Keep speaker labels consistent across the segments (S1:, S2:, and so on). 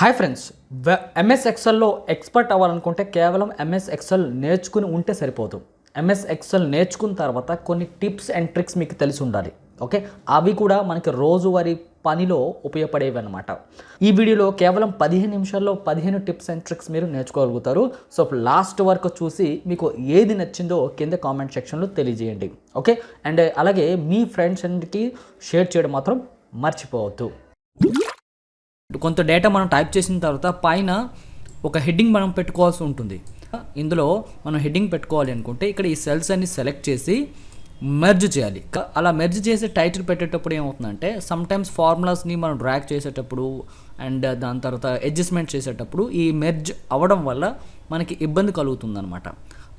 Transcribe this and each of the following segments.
S1: Hi friends, MS ఎక్సెల్లో expert అవ్వాలనుకుంటే కేవలం MS Excel నేర్చుకుని ఉంటే సరిపోదు. ఎంఎస్ ఎక్సెల్ నేర్చుకున్న తర్వాత కొన్ని టిప్స్ అండ్ ట్రిక్స్ మీకు తెలిసి ఉండాలి. ఓకే, అవి కూడా మనకి రోజువారీ పనిలో ఉపయోగపడేవి అనమాట. ఈ వీడియోలో కేవలం 15 నిమిషాల్లో 15 టిప్స్ అండ్ ట్రిక్స్ మీరు నేర్చుకోగలుగుతారు. సో లాస్ట్ వరకు చూసి మీకు ఏది నచ్చిందో కింద కామెంట్ సెక్షన్లో తెలియజేయండి. ఓకే, అండ్ అలాగే మీ ఫ్రెండ్స్ అండ్కి షేర్ చేయడం మాత్రం మర్చిపోవద్దు. కొంత డేటా మనం టైప్ చేసిన తర్వాత పైన ఒక హెడ్డింగ్ మనం పెట్టుకోవాల్సి ఉంటుంది. ఇందులో మనం హెడ్డింగ్ పెట్టుకోవాలి అనుకుంటే ఇక్కడ ఈ సెల్స్ అన్ని సెలెక్ట్ చేసి మెర్జ్ చేయాలి. అలా మెర్జ్ చేసి టైటిల్ పెట్టేటప్పుడు ఏమవుతుందంటే సమ్టైమ్స్ ఫార్ములాస్ని మనం డ్రాగ్ చేసేటప్పుడు అండ్ దాని తర్వాత అడ్జస్ట్మెంట్ చేసేటప్పుడు ఈ మెర్జ్ అవ్వడం వల్ల మనకి ఇబ్బంది కలుగుతుంది అనమాట.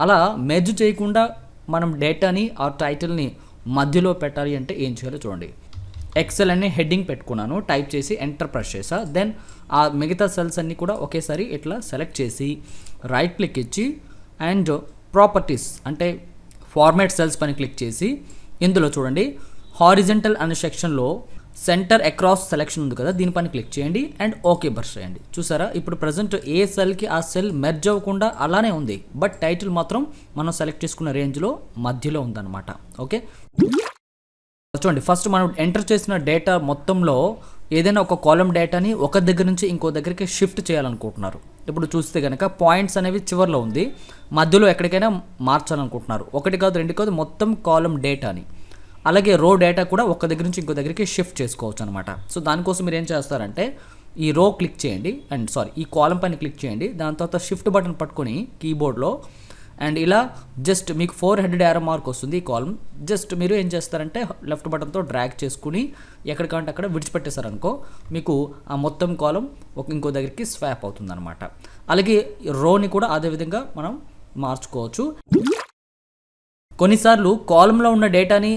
S1: అలా మెర్జ్ చేయకుండా మనం డేటాని ఆ టైటిల్ని మధ్యలో పెట్టాలి అంటే ఏం చేయాలో చూడండి. ఎక్సెల్ అనే హెడ్డింగ్ పెట్టుకున్నాను, టైప్ చేసి ఎంటర్ ప్రెస్ చేసా. దెన్ ఆ మిగతా సెల్స్ అన్నీ కూడా ఒకేసారి ఇట్లా సెలెక్ట్ చేసి రైట్ క్లిక్ ఇచ్చి అండ్ ప్రాపర్టీస్ అంటే ఫార్మాట్ సెల్స్ పని క్లిక్ చేసి ఇందులో చూడండి హారిజంటల్ అనే సెక్షన్లో సెంటర్ అక్రాస్ సెలెక్షన్ ఉంది కదా, దీనిపైన క్లిక్ చేయండి అండ్ ఓకే బర్స్ చేయండి. చూసారా, ఇప్పుడు ప్రజెంట్ ఏ సెల్కి ఆ సెల్ మెర్జ్ అవ్వకుండా అలానే ఉంది, బట్ టైటిల్ మాత్రం మనం సెలెక్ట్ చేసుకున్న రేంజ్లో మధ్యలో ఉందన్నమాట. ఓకే చూడండి, ఫస్ట్ మనం ఎంటర్ చేసిన డేటా మొత్తంలో ఏదైనా ఒక కాలమ్ డేటాని ఒక దగ్గర నుంచి ఇంకో దగ్గరికి షిఫ్ట్ చేయాలనుకుంటున్నారు. ఇప్పుడు చూస్తే కనుక పాయింట్స్ అనేవి చివరిలో ఉంది, మధ్యలో ఎక్కడికైనా మార్చాలనుకుంటున్నారు. ఒకటి కాదు రెండు కాదు, మొత్తం కాలమ్ డేటాని. అలాగే రో డేటా కూడా ఒక దగ్గర నుంచి ఇంకో దగ్గరికి షిఫ్ట్ చేసుకోవచ్చు అనమాట. సో దానికోసం మీరు ఏం చేస్తారంటే ఈ రో క్లిక్ చేయండి ఈ కాలమ్ పైన క్లిక్ చేయండి. దాని తర్వాత షిఫ్ట్ బటన్ పట్టుకొని కీబోర్డ్లో అండ్ ఇలా జస్ట్ మీకు 4 హెడెడ్ యారో మార్క్ వస్తుంది ఈ కాలమ్. జస్ట్ మీరు ఏం చేస్తారంటే లెఫ్ట్ బటన్తో డ్రాగ్ చేసుకుని ఎక్కడికంటే అక్కడ విడిచిపెట్టేశారనుకో మీకు ఆ మొత్తం కాలమ్ ఇంకో దగ్గరికి స్వాప్ అవుతుంది అనమాట. అలాగే రోని కూడా అదేవిధంగా మనం మార్చుకోవచ్చు. కొన్నిసార్లు కాలమ్లో ఉన్న డేటాని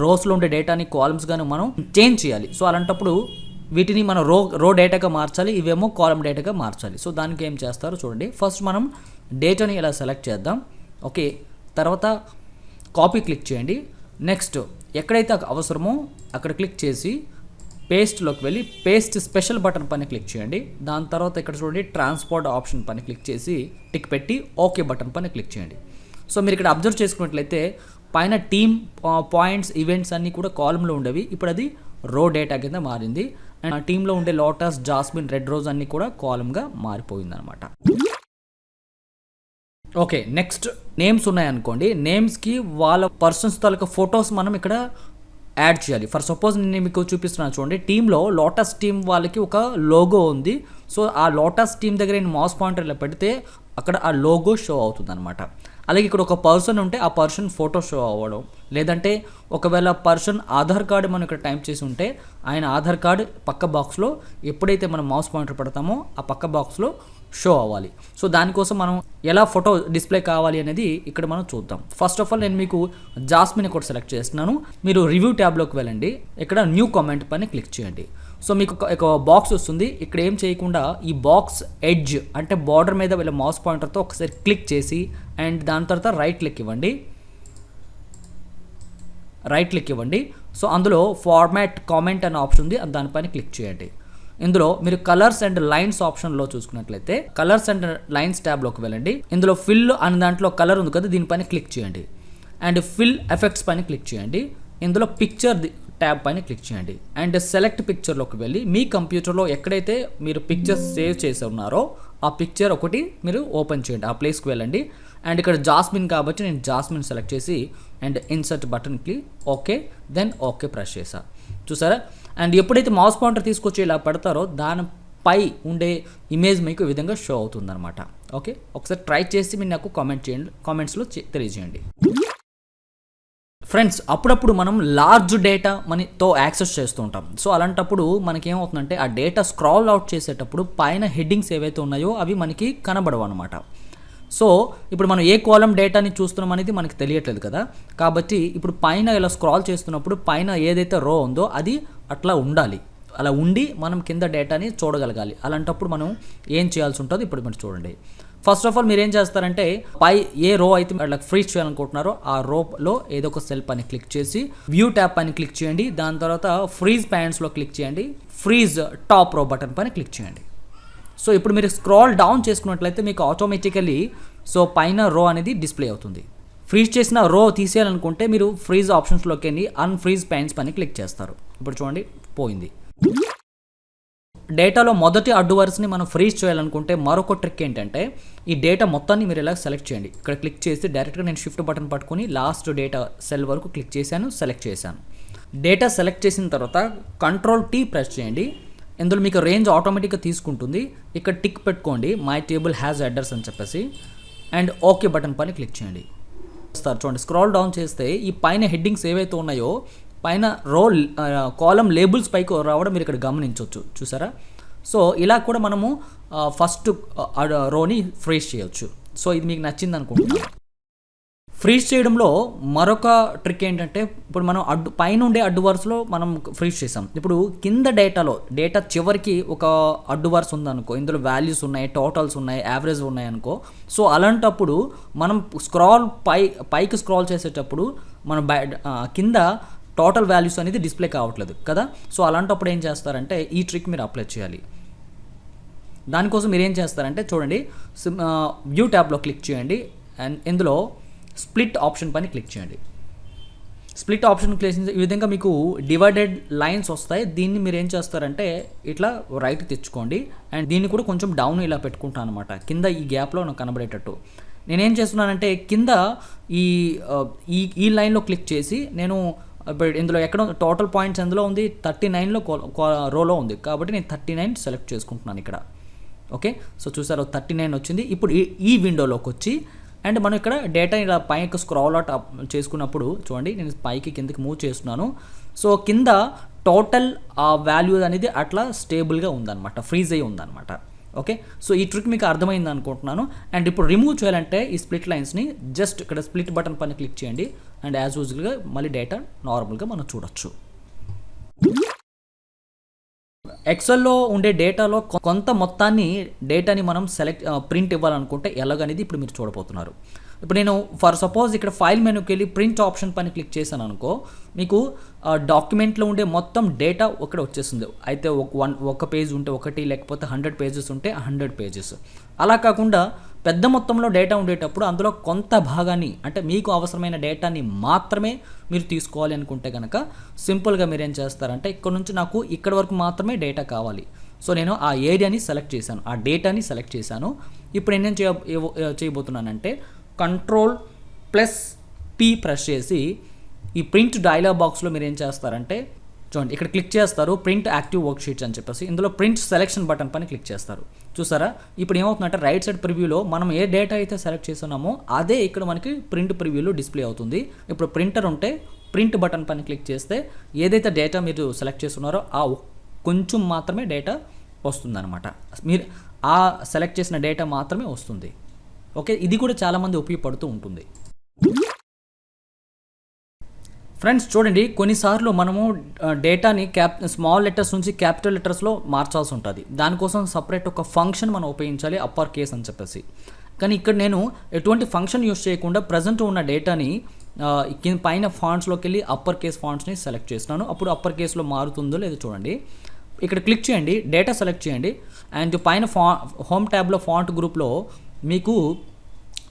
S1: రోస్లో ఉండే డేటాని కాలమ్స్ గాను మనం చేంజ్ చేయాలి. సో అలాంటప్పుడు వీటిని మనం రో డేటాగా మార్చాలి, ఇవేమో కాలమ్ డేటాగా మార్చాలి. సో దానికి ఏం చేస్తారో చూడండి. ఫస్ట్ మనం డేటాని ఇలా సెలెక్ట్ చేద్దాం. ఓకే, తర్వాత కాపీ క్లిక్ చేయండి. నెక్స్ట్ ఎక్కడైతే అవసరమో అక్కడ క్లిక్ చేసి పేస్ట్లోకి వెళ్ళి పేస్ట్ స్పెషల్ బటన్ పైన క్లిక్ చేయండి. దాని తర్వాత ఇక్కడ చూడండి ట్రాన్స్పోర్ట్ ఆప్షన్ పైన క్లిక్ చేసి టిక్ పెట్టి ఓకే బటన్ పైన క్లిక్ చేయండి. సో మీరు ఇక్కడ అబ్జర్వ్ చేసుకున్నట్లయితే పైన టీమ్ పాయింట్స్ ఈవెంట్స్ అన్నీ కూడా కాలంలో ఉండేవి, ఇప్పుడు అది రో డేటా కింద మారింది. అండ్ ఆ టీంలో ఉండే లోటస్, జాస్మిన్, రెడ్ రోజ్ అన్నీ కూడా కాలంగా మారిపోయింది అనమాట. ఓకే, నెక్స్ట్ నేమ్స్ ఉన్నాయనుకోండి, నేమ్స్కి వాళ్ళ పర్సన్స్ తాలూకా ఫొటోస్ మనం ఇక్కడ యాడ్ చేయాలి. ఫర్ సపోజ్ నేను మీకు చూపిస్తున్నాను చూడండి, టీంలో లోటస్ టీమ్ వాళ్ళకి ఒక లోగో ఉంది. సో ఆ లోటస్ టీమ్ దగ్గర నేను మౌస్ పాయింటర్ ఇలా పెడితే అక్కడ ఆ లోగో షో అవుతుంది అనమాట. అలాగే ఇక్కడ ఒక పర్సన్ ఉంటే ఆ పర్సన్ ఫోటో షో అవ్వడం, లేదంటే ఒకవేళ పర్సన్ ఆధార్ కార్డు మనం ఇక్కడ టైప్ చేసి ఉంటే ఆయన ఆధార్ కార్డు పక్క బాక్స్లో ఎప్పుడైతే మనం మౌస్ పాయింటర్ పెడతామో ఆ పక్క బాక్స్లో షో అవ్వాలి. సో దానికోసం మనం ఎలా ఫోటో డిస్ప్లే కావాలి అనేది ఇక్కడ మనం చూద్దాం. ఫస్ట్ ఆఫ్ ఆల్ నేను మీకు జాస్మిన్ కూడా సెలెక్ట్ చేస్తున్నాను. మీరు రివ్యూ ట్యాబ్లోకి వెళ్ళండి, ఇక్కడ న్యూ కామెంట్ పైన క్లిక్ చేయండి. సో మీకు ఒక బాక్స్ వస్తుంది. ఇక్కడ ఏం చేయకుండా ఈ బాక్స్ ఎడ్జ్ అంటే బార్డర్ మీద వీళ్ళ మౌస్ పాయింటర్తో ఒకసారి క్లిక్ చేసి అండ్ దాని తర్వాత రైట్ క్లిక్ ఇవ్వండి. సో అందులో ఫార్మాట్ కామెంట్ అనే ఆప్షన్ ఉంది, దానిపైన క్లిక్ చేయండి. ఇందులో మీరు కలర్స్ అండ్ లైన్స్ ఆప్షన్లో చూసుకున్నట్లయితే కలర్స్ అండ్ లైన్స్ ట్యాబ్లోకి వెళ్ళండి. ఇందులో ఫిల్ అనే దాంట్లో కలర్ ఉంది కదా, దీనిపైన క్లిక్ చేయండి అండ్ ఫిల్ ఎఫెక్ట్స్ పైన క్లిక్ చేయండి. ఇందులో పిక్చర్ ట్యాబ్ పైన క్లిక్ చేయండి అండ్ సెలెక్ట్ పిక్చర్లోకి వెళ్ళి మీ కంప్యూటర్లో ఎక్కడైతే మీరు పిక్చర్స్ సేవ్ చేసి ఉన్నారో ఆ పిక్చర్ ఒకటి మీరు ఓపెన్ చేయండి, ఆ ప్లేస్కి వెళ్ళండి. అండ్ ఇక్కడ జాస్మిన్ కాబట్టి నేను జాస్మిన్ సెలెక్ట్ చేసి అండ్ ఇన్సర్ట్ బటన్కి ఓకే, దెన్ ఓకే ప్రెస్ చేసా. చూసారా, అండ్ ఎప్పుడైతే మౌస్ పాయింటర్ తీసుకొచ్చి ఇలా పెడతారో దానిపై ఉండే ఇమేజ్ మీకు ఈ విధంగా షో అవుతుంది అనమాట. ఓకే, ఒకసారి ట్రై చేసి మీరు నాకు కామెంట్స్లో తెలియజేయండి. ఫ్రెండ్స్, అప్పుడప్పుడు మనం లార్జ్ డేటా మనతో యాక్సెస్ చేస్తూ ఉంటాం. సో అలాంటప్పుడు మనకేమవుతుందంటే ఆ డేటా స్క్రాల్ అవుట్ చేసేటప్పుడు పైన హెడ్డింగ్స్ ఏవైతే ఉన్నాయో అవి మనకి కనబడవు అనమాట. సో ఇప్పుడు మనం ఏ కాలమ్ డేటాని చూస్తున్నాం అనేది మనకి తెలియట్లేదు కదా, కాబట్టి ఇప్పుడు పైన ఇలా స్క్రాల్ చేస్తున్నప్పుడు పైన ఏదైతే రో ఉందో అది అట్లా ఉండాలి. అలా ఉండి మనం కింద డేటాని చూడగలగాలి. అలాంటప్పుడు మనం ఏం చేయాల్సి ఉంటుందో ఇప్పుడు మీరు చూడండి. ఫస్ట్ ఆఫ్ ఆల్ మీరు ఏం చేస్తారంటే పై ఏ రో అయితే అట్లా ఫ్రీజ్ చేయాలనుకుంటున్నారో ఆ రోలో ఏదో ఒక సెల్ పైన క్లిక్ చేసి వ్యూ ట్యాబ్ పైన క్లిక్ చేయండి. దాని తర్వాత ఫ్రీజ్ ప్యాన్స్లో క్లిక్ చేయండి. ఫ్రీజ్ టాప్ రో బటన్ పైన క్లిక్ చేయండి. సో ఇప్పుడు మీరు స్క్రాల్ డౌన్ చేసుకున్నట్లయితే మీకు ఆటోమేటికలీ సో పైన రో అనేది డిస్ప్లే అవుతుంది. ఫ్రీజ్ చేసిన రో తీసేయాలనుకుంటే మీరు ఫ్రీజ్ ఆప్షన్స్లోకి వెళ్ళి అన్ఫ్రీజ్ ప్యాన్స్ పైన క్లిక్ చేస్తారు. ఇప్పుడు చూడండి పోయింది. డేటాలో మొదటి అడ్డు వరుసని మనం ఫ్రీజ్ చేయాలనుకుంటే మరొక ట్రిక్ ఏంటంటే ఈ డేటా మొత్తాన్ని మీరు ఇలా సెలెక్ట్ చేయండి. ఇక్కడ క్లిక్ చేసి డైరెక్ట్గా నేను షిఫ్ట్ బటన్ పట్టుకుని లాస్ట్ డేటా సెల్ వరకు క్లిక్ చేశాను, సెలెక్ట్ చేశాను. డేటా సెలెక్ట్ చేసిన తర్వాత Ctrl+T ప్రెస్ చేయండి. ఇందులో మీకు రేంజ్ ఆటోమేటిక్గా తీసుకుంటుంది. ఇక్కడ టిక్ పెట్టుకోండి మై టేబుల్ హ్యాజ్ అడ్రస్ అని చెప్పేసి అండ్ ఓకే బటన్ పైన క్లిక్ చేయండి. చూడండి స్క్రాల్ డౌన్ చేస్తే ఈ పైన హెడ్డింగ్స్ ఏవైతే ఉన్నాయో పైన రో కాలం లేబుల్స్ పైకి రావడం మీరు ఇక్కడ గమనించవచ్చు, చూసారా. సో ఇలా కూడా మనము ఫస్ట్ రోని ఫ్రీజ్ చేయొచ్చు. సో ఇది మీకు నచ్చింది అనుకుంటున్నాను. ఫ్రీజ్ చేయడంలో మరొక ట్రిక్ ఏంటంటే ఇప్పుడు మనం పైన ఉండే అడ్డు వరుసలో మనం ఫ్రీజ్ చేసాం. ఇప్పుడు కింద డేటా చివరికి ఒక అడ్డు వరుస ఉందనుకో, ఇందులో వాల్యూస్ ఉన్నాయి, టోటల్స్ ఉన్నాయి, యావరేజ్ ఉన్నాయి అనుకో. సో అలాంటప్పుడు మనం పైకి స్క్రాల్ చేసేటప్పుడు మనం కింద టోటల్ వాల్యూస్ అనేది డిస్ప్లే కావట్లేదు కదా. సో అలాంటప్పుడు ఏం చేస్తారంటే ఈ ట్రిక్ మీరు అప్లై చేయాలి. దానికోసం మీరు ఏం చేస్తారంటే చూడండి వ్యూ ట్యాబ్లో క్లిక్ చేయండి అండ్ ఇందులో స్ప్లిట్ ఆప్షన్ పైన క్లిక్ చేయండి. స్ప్లిట్ ఆప్షన్ క్లిక్ చేసి ఈ విధంగా మీకు డివైడెడ్ లైన్స్ వస్తాయి. దీన్ని మీరు ఏం చేస్తారంటే ఇట్లా రైట్ తెచ్చుకోండి అండ్ దీన్ని కూడా కొంచెం డౌన్ ఇలా పెట్టుకుంటాను అనమాట, కింద ఈ గ్యాప్లో నాకు కనబడేటట్టు. నేనేం చేస్తున్నానంటే కింద ఈ లైన్లో క్లిక్ చేసి నేను ఇప్పుడు ఇందులో ఎక్కడ టోటల్ పాయింట్స్ ఎందులో ఉంది 39లో రోలో ఉంది కాబట్టి నేను 39 సెలెక్ట్ చేసుకుంటున్నాను ఇక్కడ. ఓకే, సో చూసారు 39 వచ్చింది. ఇప్పుడు ఈ విండోలోకి వచ్చి అండ్ మనం ఇక్కడ డేటా ఇలా పైకి స్క్రాల్ అవుట్ చేసుకున్నప్పుడు చూడండి నేను పైకి కిందకి మూవ్ చేస్తున్నాను. సో కింద టోటల్ వాల్యూ అనేది అట్లా స్టేబుల్గా ఉందన్నమాట, ఫ్రీజ్ అయ్యి ఉందన్నమాట. ఓకే, సో ఈ ట్రిక్ మీకు అర్థమైంది అనుకుంటున్నాను. అండ్ ఇప్పుడు రిమూవ్ చేయాలంటే ఈ స్ప్లిట్ లైన్స్ని జస్ట్ ఇక్కడ స్ప్లిట్ బటన్ పైన క్లిక్ చేయండి అండ్ యాజ్ యూజువల్గా మళ్ళీ డేటా నార్మల్గా మనం చూడొచ్చు. ఎక్సెల్లో ఉండే డేటాలో కొంత మొత్తాన్ని డేటాని మనం ప్రింట్ ఇవ్వాలనుకుంటే ఎలాగనేది ఇప్పుడు మీరు చూడబోతున్నారు. ఇప్పుడు నేను ఫర్ సపోజ్ ఇక్కడ ఫైల్ మెనూకి వెళ్ళి ప్రింట్ ఆప్షన్ పైన క్లిక్ చేశాను అనుకో, మీకు డాక్యుమెంట్లో ఉండే మొత్తం డేటా ఇక్కడ వచ్చేస్తుంది. అయితే ఒక పేజ్ ఉంటే ఒకటి, లేకపోతే 100 పేజెస్ ఉంటే 100 పేజెస్. అలా కాకుండా పెద్ద మొత్తంలో డేటా ఉండేటప్పుడు అందులో కొంత భాగాన్ని అంటే మీకు అవసరమైన డేటాని మాత్రమే మీరు తీసుకోవాలి అనుకుంటే కనుక సింపుల్గా మీరు ఏం చేస్తారంటే ఇక్కడ నుంచి నాకు ఇక్కడ వరకు మాత్రమే డేటా కావాలి. సో నేను ఆ ఏరియాని సెలెక్ట్ చేశాను, ఆ డేటాని సెలెక్ట్ చేశాను. ఇప్పుడు నేనేం చేయబోతున్నానంటే Ctrl+P ప్రెస్ చేసి ఈ ప్రింట్ డైలాగ్ బాక్స్లో మీరు ఏం చేస్తారంటే చూడండి ఇక్కడ క్లిక్ చేస్తారు ప్రింట్ యాక్టివ్ వర్క్ షీట్స్ అని చెప్పేసి ఇందులో ప్రింట్ సెలెక్షన్ బటన్ పైన క్లిక్ చేస్తారు. చూసారా ఇప్పుడు ఏమవుతుందంటే రైట్ సైడ్ ప్రివ్యూలో మనం ఏ డేటా అయితే సెలెక్ట్ చేస్తున్నామో అదే ఇక్కడ మనకి ప్రింట్ ప్రివ్యూలో డిస్ప్లే అవుతుంది. ఇప్పుడు ప్రింటర్ ఉంటే ప్రింట్ బటన్ పైన క్లిక్ చేస్తే ఏదైతే డేటా మీరు సెలెక్ట్ చేస్తున్నారో ఆ కొంచెం మాత్రమే డేటా వస్తుందన్నమాట. మీరు ఆ సెలెక్ట్ చేసిన డేటా మాత్రమే వస్తుంది. ఓకే, ఇది కూడా చాలామంది ఉపయోగపడుతూ ఉంటుంది. ఫ్రెండ్స్ చూడండి కొన్నిసార్లు మనము డేటాని స్మాల్ లెటర్స్ నుంచి క్యాపిటల్ లెటర్స్లో మార్చాల్సి ఉంటుంది. దానికోసం సపరేట్ ఒక ఫంక్షన్ మనం ఉపయోగించాలి అప్పర్ కేస్ అని చెప్పేసి. కానీ ఇక్కడ నేను ఎటువంటి ఫంక్షన్ యూస్ చేయకుండా ప్రజెంట్ ఉన్న డేటాని పైన ఫాంట్స్లోకి వెళ్ళి అప్పర్ కేస్ ఫాంట్స్ని సెలెక్ట్ చేస్తున్నాను. అప్పుడు అప్పర్ కేస్లో మారుతుందో లేదో చూడండి. ఇక్కడ క్లిక్ చేయండి, డేటా సెలెక్ట్ చేయండి అండ్ పైన హోమ్ ట్యాబ్లో ఫాంట్ గ్రూప్లో మీకు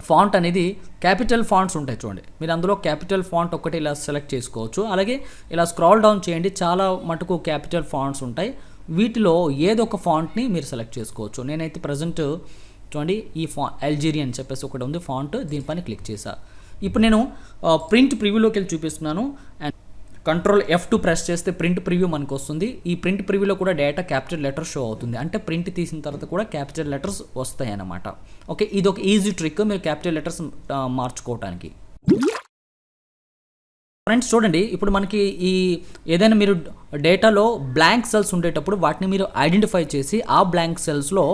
S1: ఫాంట్ అనేది క్యాపిటల్ ఫాంట్స్ ఉంటాయి చూడండి. మీరు అందులో క్యాపిటల్ ఫాంట్ ఒకటి ఇలా సెలెక్ట్ చేసుకోవచ్చు. అలాగే ఇలా స్క్రాల్ డౌన్ చేయండి, చాలా మటుకు క్యాపిటల్ ఫాంట్స్ ఉంటాయి. వీటిలో ఏదో ఒక ఫాంట్ని మీరు సెలెక్ట్ చేసుకోవచ్చు. నేనైతే ప్రజెంట్ చూడండి ఈ అల్జీరియా అని చెప్పేసి ఒకటి ఉంది ఫాంట్, దీనిపైన క్లిక్ చేశా. ఇప్పుడు నేను ప్రింట్ ప్రివ్యూలోకి వెళ్ళి చూపిస్తున్నాను అండ్ Ctrl+F2 ప్రెస్ చేస్తే ప్రింట్ ప్రివ్యూ మనకు వస్తుంది. ఈ ప్రింట్ ప్రివ్యూలో కూడా డేటా క్యాపిటల్ లెటర్స్ షో అవుతుంది, అంటే ప్రింట్ తీసిన తర్వాత కూడా క్యాపిటల్ లెటర్స్ వస్తాయి అన్నమాట. ఓకే, ఇది ఒక ఈజీ ట్రిక్ మీరు క్యాపిటల్ లెటర్స్ మార్చుకోవడానికి. ఫ్రెండ్స్ చూడండి ఇప్పుడు మనకి ఈ ఏదైనా మీరు డేటాలో బ్లాంక్ సెల్స్ ఉండేటప్పుడు వాటిని మీరు ఐడెంటిఫై చేసి ఆ బ్లాంక్ సెల్స్లో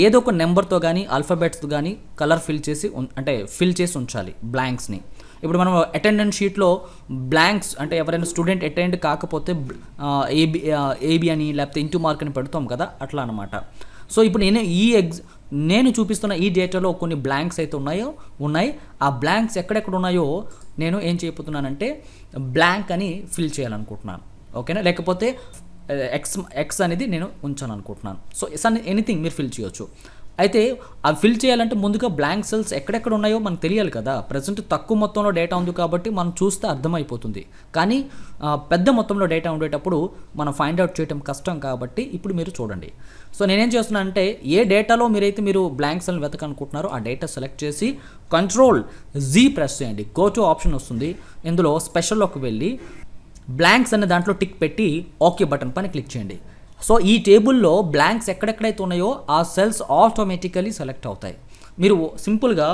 S1: ఏదో ఒక నెంబర్తో కానీ ఆల్ఫాబెట్స్తో కానీ కలర్ ఫిల్ చేసి ఉంచాలి బ్లాంక్స్ని. ఇప్పుడు మనం అటెండెన్స్ షీట్లో బ్లాంక్స్ అంటే ఎవరైనా స్టూడెంట్ అటెండ్ కాకపోతే ఏబి అని లేకపోతే ఇంటూ మార్క్ అని పెడతాం కదా, అట్లా అనమాట. సో ఇప్పుడు నేను నేను చూపిస్తున్న ఈ డేటాలో కొన్ని బ్లాంక్స్ అయితే ఉన్నాయి. ఆ బ్లాంక్స్ ఎక్కడెక్కడ ఉన్నాయో నేను ఏం చేయబోతున్నానంటే బ్లాంక్ అని ఫిల్ చేయాలనుకుంటున్నాను. ఓకేనా, లేకపోతే ఎక్స్ అనేది నేను ఉంచాను అనుకుంటున్నాను. సో ఎనీథింగ్ మీరు ఫిల్ చేయొచ్చు. అయితే అవి ఫిల్ చేయాలంటే ముందుగా బ్లాంక్ సెల్స్ ఎక్కడెక్కడ ఉన్నాయో మనకు తెలియాలి కదా. ప్రజెంట్ తక్కువ మొత్తంలో డేటా ఉంది కాబట్టి మనం చూస్తే అర్థమైపోతుంది. కానీ పెద్ద మొత్తంలో డేటా ఉండేటప్పుడు మనం ఫైండ్ అవుట్ చేయడం కష్టం కాబట్టి ఇప్పుడు మీరు చూడండి. సో నేనేం చేస్తున్నానంటే ఏ డేటాలో మీరు బ్లాంక్ సెల్ వెతకనుకుంటున్నారో ఆ డేటా సెలెక్ట్ చేసి Ctrl+Z ప్రెస్ చేయండి. గో టు ఆప్షన్ వస్తుంది. ఇందులో స్పెషల్లోకి వెళ్ళి బ్లాంక్స్ అనే దాంట్లో టిక్ పెట్టి ఓకే బటన్ పైన క్లిక్ చేయండి. సో ఈ టేబుల్లో బ్లాంక్స్ ఎక్కడెక్కడైతే ఉన్నాయో ఆ సెల్స్ ఆటోమేటికలీ సెలెక్ట్ అవుతాయి. మీరు సింపుల్గా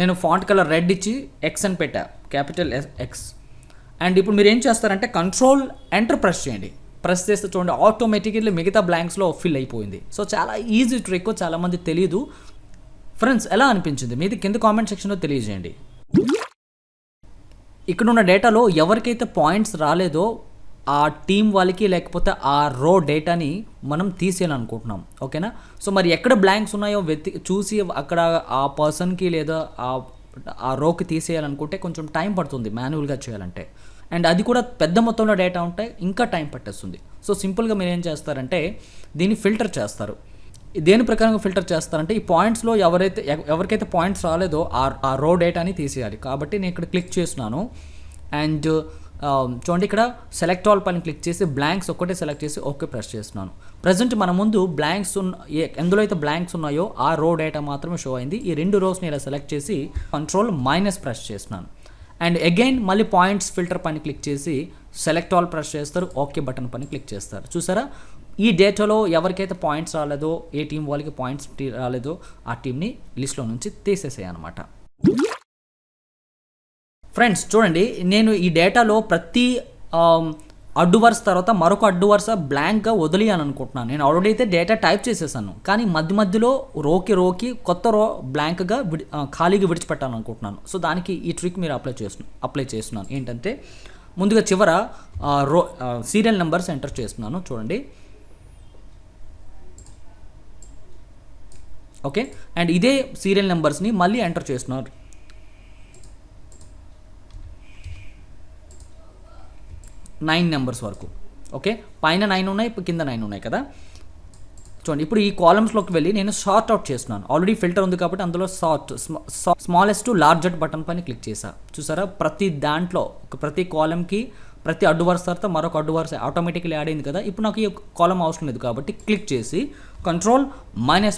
S1: నేను ఫాంట్ కలర్ రెడ్ ఇచ్చి ఎక్స్ అని పెట్టా, క్యాపిటల్ ఎక్స్. అండ్ ఇప్పుడు మీరు ఏం చేస్తారంటే Ctrl+Enter ప్రెస్ చేయండి. ప్రెస్ చేస్తే చూడండి ఆటోమేటికల్లీ మిగతా బ్లాంక్స్లో ఫిల్ అయిపోయింది. సో చాలా ఈజీ ట్రిక్, చాలామంది తెలియదు. ఫ్రెండ్స్ ఎలా అనిపించింది మీది కింద కామెంట్ సెక్షన్లో తెలియజేయండి. ఇక్కడ ఉన్న డేటాలో ఎవరికైతే పాయింట్స్ రాలేదో ఆ టీం వాళ్ళకి లేకపోతే ఆ రో డేటాని మనం తీసేయాలనుకుంటున్నాం. ఓకేనా, సో మరి ఎక్కడ బ్లాంక్స్ ఉన్నాయో చూసి అక్కడ ఆ పర్సన్కి లేదా ఆ రోకి తీసేయాలనుకుంటే కొంచెం టైం పడుతుంది మాన్యువల్గా చేయాలంటే. అండ్ అది కూడా పెద్ద మొత్తంలో డేటా ఉంటే ఇంకా టైం పట్టేస్తుంది. సో సింపుల్గా మీరు ఏం చేస్తారంటే దీన్ని ఫిల్టర్ చేస్తారు. దేని ప్రకారంగా ఫిల్టర్ చేస్తారంటే ఈ పాయింట్స్లో ఎవరికైతే పాయింట్స్ రాలేదో ఆ రో డేటాని తీసేయాలి. కాబట్టి నేను ఇక్కడ క్లిక్ చేస్తున్నాను. అండ్ చూడండి ఇక్కడ సెలెక్ట్ ఆల్ పైన క్లిక్ చేసి బ్లాంక్స్ ఒక్కటే సెలెక్ట్ చేసి ఓకే ప్రెస్ చేస్తున్నాను. ప్రజెంట్ మన ముందు బ్లాంక్స్ ఎందులో అయితే బ్లాంక్స్ ఉన్నాయో ఆ రో డేటా మాత్రమే షో అయింది. ఈ 2 రోస్ని ఇలా సెలెక్ట్ చేసి Ctrl- ప్రెస్ చేస్తున్నాను. అండ్ అగైన్ మళ్ళీ పాయింట్స్ ఫిల్టర్ పైన క్లిక్ చేసి సెలెక్ట్ ఆల్ ప్రెస్ చేస్తారు, ఓకే బటన్ పైన క్లిక్ చేస్తారు. చూసారా, ఈ డేటాలో ఎవరికైతే పాయింట్స్ రాలేదో ఏ టీం వాళ్ళకి పాయింట్స్ రాలేదో ఆ టీంని లిస్ట్లో నుంచి తీసేసేయనమాట. ఫ్రెండ్స్ చూడండి, నేను ఈ డేటాలో ప్రతి అడ్డు వరుస తర్వాత మరొక అడ్డు వరుస బ్లాంక్గా వదిలేయాలని అనుకుంటున్నాను. నేను ఆల్రెడీ అయితే డేటా టైప్ చేసేసాను, కానీ మధ్యలో రోకి కొత్త రో బ్లాంక్గా ఖాళీగా విడిచిపెట్టాను అనుకుంటున్నాను. సో దానికి ఈ ట్రిక్ మీరు అప్లై చేస్తున్నాను. ఏంటంటే ముందుగా చివర సీరియల్ నెంబర్స్ ఎంటర్ చేస్తున్నాను. చూడండి, ఓకే. అండ్ ఇదే సీరియల్ నెంబర్స్ని మళ్ళీ ఎంటర్ చేస్తున్నారు. 9 నెంబర్స్ వరకు. ఓకే, పైన 9 ఉన్నాయి, కింద 9 ఉన్నాయి కదా. చూడండి, ఇప్పుడు ఈ కాలమ్స్లోకి వెళ్ళి నేను సార్ట్ అవుట్ చేస్తున్నాను. ఆల్రెడీ ఫిల్టర్ ఉంది కాబట్టి అందులో స్మాలెస్ట్ టు లార్జెస్ట్ బటన్ పైన క్లిక్ చేశా. చూసారా, ప్రతి దాంట్లో ప్రతి కాలమ్కి ప్రతి అడ్డు వరుస తర్వాత మరొక అడ్డు వరుస ఆటోమేటిక్లీ యాడ్ అయింది కదా. ఇప్పుడు నాకు ఈ కాలం అవసరం లేదు కాబట్టి క్లిక్ చేసి Ctrl-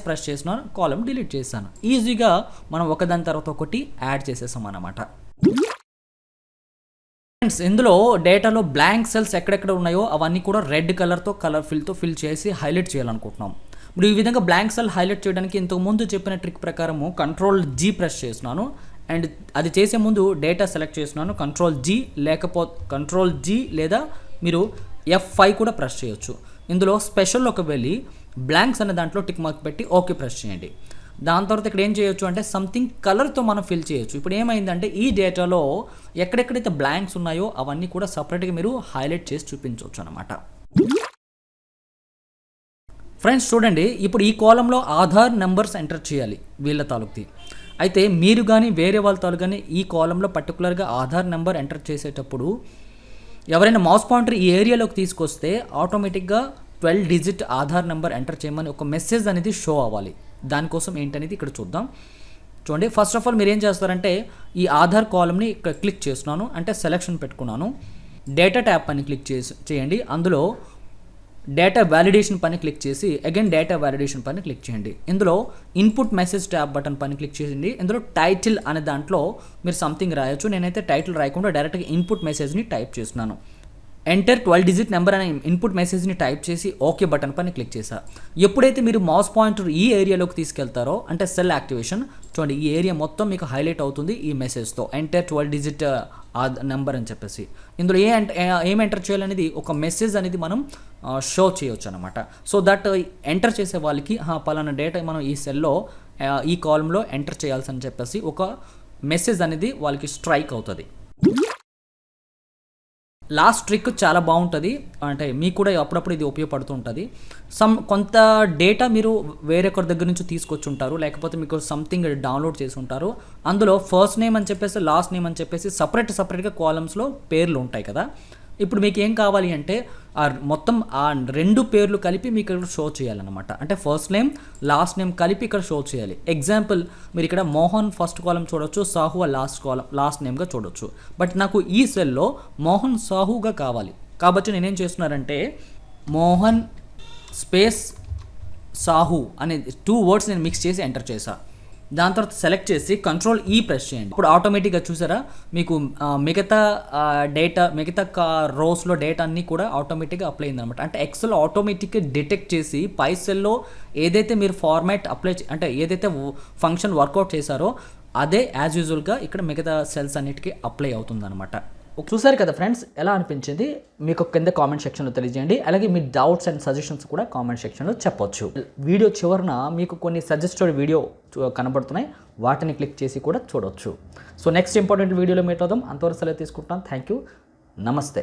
S1: ప్రెస్ చేసినాను, కాలం డిలీట్ చేశాను. ఈజీగా మనం ఒకదాని తర్వాత ఒకటి యాడ్ చేసేసాం అన్నమాట. ఫ్రెండ్స్, ఇందులో డేటాలో బ్లాంక్ సెల్స్ ఎక్కడెక్కడ ఉన్నాయో అవన్నీ కూడా రెడ్ కలర్తో ఫిల్ చేసి హైలైట్ చేయాలనుకుంటున్నాం. ఇప్పుడు ఈ విధంగా బ్లాంక్ సెల్ హైలైట్ చేయడానికి ఇంతకుముందు చెప్పిన ట్రిక్ ప్రకారము Ctrl+G ప్రెస్ చేస్తున్నాను. అండ్ అది చేసే ముందు డేటా సెలెక్ట్ చేస్తున్నాను. Ctrl+G లేదా మీరు F5 కూడా ప్రెస్ చేయొచ్చు. ఇందులో స్పెషల్లోకి వెళ్ళి బ్లాంక్స్ అనే దాంట్లో టిక్ మార్క్ పెట్టి ఓకే ప్రెస్ చేయండి. దాని తర్వాత ఇక్కడ ఏం చేయొచ్చు అంటే సంథింగ్ కలర్తో మనం ఫిల్ చేయొచ్చు. ఇప్పుడు ఏమైందంటే ఈ డేటాలో ఎక్కడెక్కడైతే బ్లాంక్స్ ఉన్నాయో అవన్నీ కూడా సపరేట్గా మీరు హైలైట్ చేసి చూపించవచ్చు అనమాట. ఫ్రెండ్స్ చూడండి, ఇప్పుడు ఈ కాలంలో ఆధార్ నెంబర్స్ ఎంటర్ చేయాలి వీళ్ళ తాలూకుది. అయితే మీరు కానీ వేరే వాళ్ళ తాలూకు కానీ ఈ కాలంలో పర్టికులర్గా ఆధార్ నెంబర్ ఎంటర్ చేసేటప్పుడు ఎవరైనా మౌస్ పాయింటర్ ఈ ఏరియాలోకి తీసుకొస్తే ఆటోమేటిక్గా 12 డిజిట్ ఆధార్ నెంబర్ ఎంటర్ చేయమని ఒక మెసేజ్ అనేది షో అవ్వాలి. దానికోసం ఏంటనేది ఇక్కడ చూద్దాం. చూడండి, ఫస్ట్ ఆఫ్ ఆల్ మీరు ఏం చేస్తారంటే ఈ ఆధార్ కాలమ్ని ఇక్కడ క్లిక్ చేస్తున్నాను, అంటే సెలెక్షన్ పెట్టుకున్నాను. డేటా ట్యాబ్ పైన క్లిక్ చేయండి. అందులో డేటా వ్యాలిడేషన్ పైన క్లిక్ చేసి అగైన్ డేటా వ్యాలిడేషన్ పైన క్లిక్ చేయండి. ఇందులో ఇన్పుట్ మెసేజ్ ట్యాబ్ బటన్ పైన క్లిక్ చేయండి. ఇందులో టైటిల్ అనే దాంట్లో మీరు సంథింగ్ రాయొచ్చు. నేనైతే టైటిల్ రాయకుండా డైరెక్ట్గా ఇన్పుట్ మెసేజ్ని టైప్ చేస్తున్నాను. ఎంటర్ 12 డిజిట్ నెంబర్ అనే ఇన్పుట్ మెసేజ్ని టైప్ చేసి ఓకే బటన్ పైన క్లిక్ చేశా. ఎప్పుడైతే మీరు మౌస్ పాయింటర్ ఈ ఏరియాలోకి తీసుకెళ్తారో అంటే సెల్ యాక్టివేషన్, చూడండి ఈ ఏరియా మొత్తం మీకు హైలైట్ అవుతుంది ఈ మెసేజ్తో ఎంటర్ 12 డిజిట్ నెంబర్ అని చెప్పేసి. ఇందులో ఏం ఎంటర్ చేయాలనేది ఒక మెసేజ్ అనేది మనం షో చేయొచ్చు అనమాట. సో దట్ ఎంటర్ చేసే వాళ్ళకి పలానా డేటా మనం ఈ సెల్లో ఈ కాలంలో ఎంటర్ చేయాల్సి అని చెప్పేసి ఒక మెసేజ్ అనేది వాళ్ళకి స్ట్రైక్ అవుతుంది. లాస్ట్ ట్రిక్ చాలా బాగుంటుంది, అంటే మీకు కూడా అప్పుడప్పుడు ఇది ఉపయోగపడుతూ ఉంటుంది. కొంత డేటా మీరు వేరొకరి దగ్గర నుంచి తీసుకొచ్చి ఉంటారు, లేకపోతే మీకు సంథింగ్ డౌన్లోడ్ చేసి ఉంటారు. అందులో ఫస్ట్ నేమ్ అని చెప్పేసి లాస్ట్ నేమ్ అని చెప్పేసి సపరేట్గా కాలమ్స్లో పేర్లు ఉంటాయి కదా. ఇప్పుడు మీకు ఏం కావాలి అంటే మొత్తం ఆ 2 పేర్లు కలిపి మీకు ఇక్కడ షో చేయాలన్నమాట. అంటే ఫస్ట్ నేమ్ లాస్ట్ నేమ్ కలిపి ఇక్కడ షో చేయాలి. ఎగ్జాంపుల్ మీరు ఇక్కడ మోహన్ ఫస్ట్ కాలం చూడొచ్చు, సాహు లాస్ట్ నేమ్గా చూడొచ్చు. బట్ నాకు ఈ సెల్లో మోహన్ సాహుగా కావాలి కాబట్టి నేనేం చేస్తున్నానంటే మోహన్ స్పేస్ సాహు అనే 2 వర్డ్స్ నేను మిక్స్ చేసి ఎంటర్ చేశాను. దాని తర్వాత సెలెక్ట్ చేసి Ctrl E ప్రెస్ చేయండి. ఇప్పుడు ఆటోమేటిక్గా చూసారా మీకు మిగతా రోస్లో డేటా అన్నీ కూడా ఆటోమేటిక్గా అప్లై అయింది అనమాట. అంటే ఎక్సెల్ ఆటోమేటిక్గా డిటెక్ట్ చేసి పై సెల్లో ఏదైతే మీరు ఫార్మాట్ అంటే ఏదైతే ఫంక్షన్ వర్కౌట్ చేశారో అదే యాజ్ యూజువల్గా ఇక్కడ మిగతా సెల్స్ అన్నిటికీ అప్లై అవుతుంది అనమాట. చూసారు కదా ఫ్రెండ్స్, ఎలా అనిపించింది మీకు కింద కామెంట్ సెక్షన్లో తెలియజేయండి. అలాగే మీ డౌట్స్ అండ్ సజెషన్స్ కూడా కామెంట్ సెక్షన్లో చెప్పొచ్చు. వీడియో చివరన మీకు కొన్ని సజెస్టెడ్ వీడియో కనబడుతున్నాయి, వాటిని క్లిక్ చేసి కూడా చూడవచ్చు. సో నెక్స్ట్ ఇంపార్టెంట్ వీడియోలో మీట్ అవుదాం. అంతవరకు సెలవు తీసుకుంటాం. థ్యాంక్ యూ, నమస్తే.